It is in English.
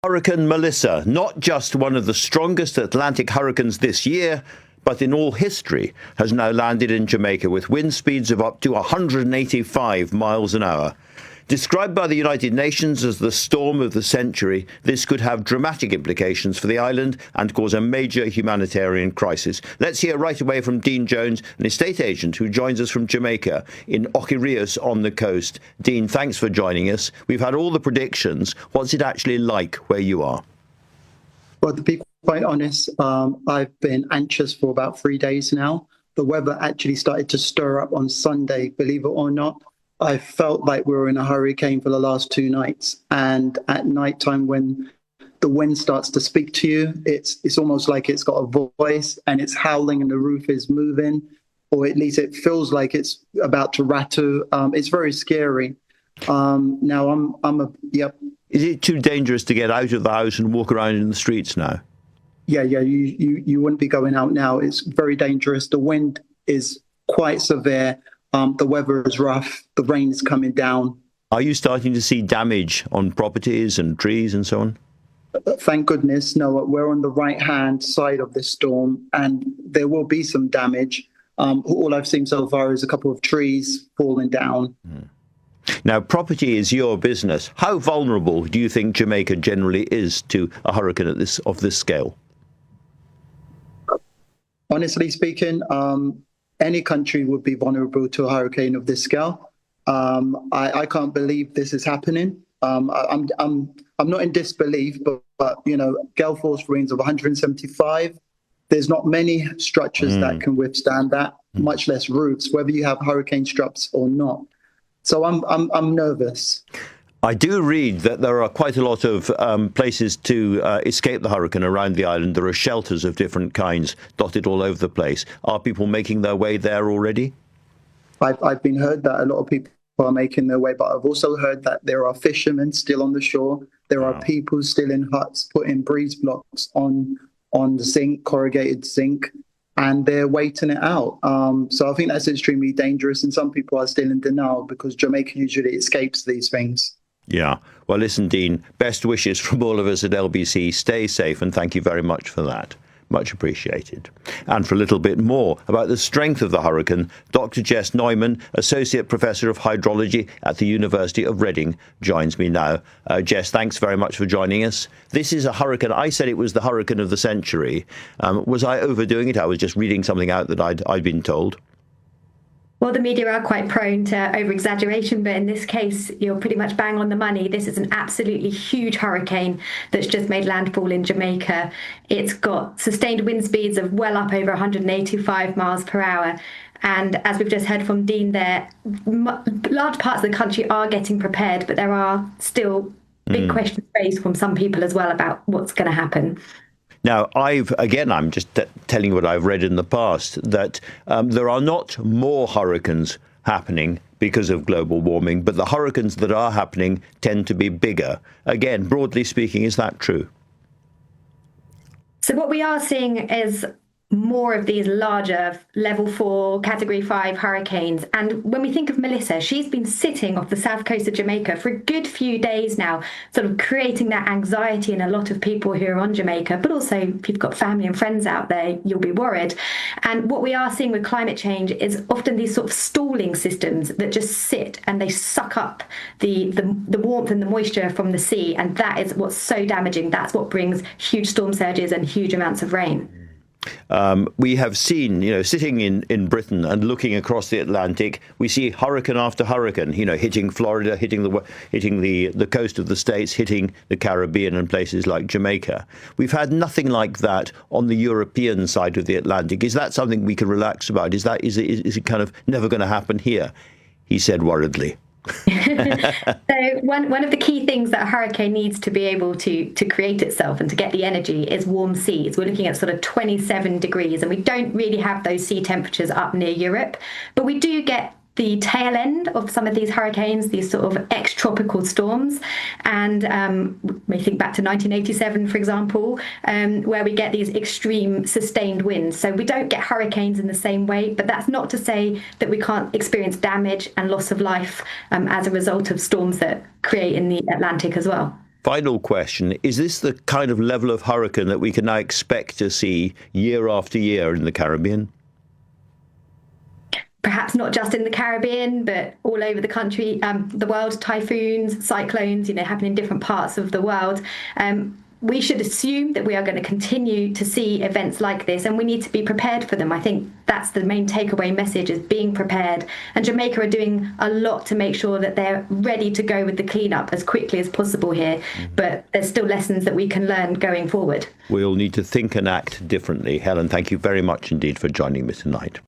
Hurricane Melissa, not just one of the strongest Atlantic hurricanes this year, but in all history, has now landed in Jamaica with wind speeds of up to 185 miles an hour. Described by the United Nations as the storm of the century, this could have dramatic implications for the island and cause a major humanitarian crisis. Let's hear right away from Dean Jones, an estate agent who joins us from Jamaica in Oquirrios on the coast. Dean, thanks for joining us. We've had all the predictions. What's it actually like where you are? Well, to be quite honest, I've been anxious for about 3 days now. The weather actually started to stir up on Sunday, believe it or not. I felt like we were in a hurricane for the last 2 nights. And at nighttime, when the wind starts to speak to you, it's almost like it's got a voice and it's howling and the roof is moving, or at least it feels like it's about to rattle. It's very scary. Is it too dangerous to get out of the house and walk around in the streets now? Yeah, you wouldn't be going out now. It's very dangerous. The wind is quite severe. The weather is rough. The rain is coming down. Are you starting to see damage on properties and trees and so on? Thank goodness, no. We're on the right-hand side of this storm, and there will be some damage. All I've seen so far is a couple of trees falling down. Now, property is your business. How vulnerable do you think Jamaica generally is to a hurricane of this scale? Honestly speaking, any country would be vulnerable to a hurricane of this scale. I can't believe this is happening. I'm not in disbelief, but gale force winds of 175. There's not many structures that can withstand that, much less roofs, whether you have hurricane straps or not. So I'm nervous. I do read that there are quite a lot of places to escape the hurricane around the island. There are shelters of different kinds dotted all over the place. Are people making their way there already? I've been heard that a lot of people are making their way, but I've also heard that there are fishermen still on the shore. There are people still in huts putting breeze blocks on the zinc, corrugated zinc, and they're waiting it out. So I think that's extremely dangerous, and some people are still in denial because Jamaica usually escapes these things. Yeah. Well, listen, Dean, best wishes from all of us at LBC. Stay safe, and thank you very much for that. Much appreciated. And for a little bit more about the strength of the hurricane, Dr. Jess Neumann, Associate Professor of Hydrology at the University of Reading, joins me now. Jess, thanks very much for joining us. This is a hurricane. I said it was the hurricane of the century. Was I overdoing it? I was just reading something out that I'd been told. Well, the media are quite prone to over-exaggeration, but in this case, you're pretty much bang on the money. This is an absolutely huge hurricane that's just made landfall in Jamaica. It's got sustained wind speeds of well up over 185 miles per hour. And as we've just heard from Dean there, large parts of the country are getting prepared, but there are still big questions raised from some people as well about what's going to happen. Now, I'm just telling you what I've read in the past, that there are not more hurricanes happening because of global warming, but the hurricanes that are happening tend to be bigger. Again, broadly speaking, is that true? So what we are seeing is more of these larger level 4, category 5 hurricanes. And when we think of Melissa, she's been sitting off the south coast of Jamaica for a good few days now, sort of creating that anxiety in a lot of people who are on Jamaica, but also if you've got family and friends out there, you'll be worried. And what we are seeing with climate change is often these sort of stalling systems that just sit and they suck up the warmth and the moisture from the sea. And that is what's so damaging. That's what brings huge storm surges and huge amounts of rain. We have seen, sitting in Britain and looking across the Atlantic, we see hurricane after hurricane, hitting Florida, hitting the coast of the States, hitting the Caribbean and places like Jamaica. We've had nothing like that on the European side of the Atlantic. Is that something we can relax about? Is it kind of never going to happen here? He said worriedly. So one of the key things that a hurricane needs to be able to create itself and to get the energy is warm seas. We're looking at sort of 27 degrees, and we don't really have those sea temperatures up near Europe, but we do get the tail end of some of these hurricanes, these sort of ex-tropical storms. And we think back to 1987, for example, where we get these extreme sustained winds. So we don't get hurricanes in the same way, but that's not to say that we can't experience damage and loss of life as a result of storms that create in the Atlantic as well. Final question. Is this the kind of level of hurricane that we can now expect to see year after year in the Caribbean? Perhaps not just in the Caribbean, but all over the country, the world, typhoons, cyclones, happen in different parts of the world. We should assume that we are going to continue to see events like this, and we need to be prepared for them. I think that's the main takeaway message, is being prepared. And Jamaica are doing a lot to make sure that they're ready to go with the cleanup as quickly as possible here. But there's still lessons that we can learn going forward. We all need to think and act differently. Helen, thank you very much indeed for joining me tonight.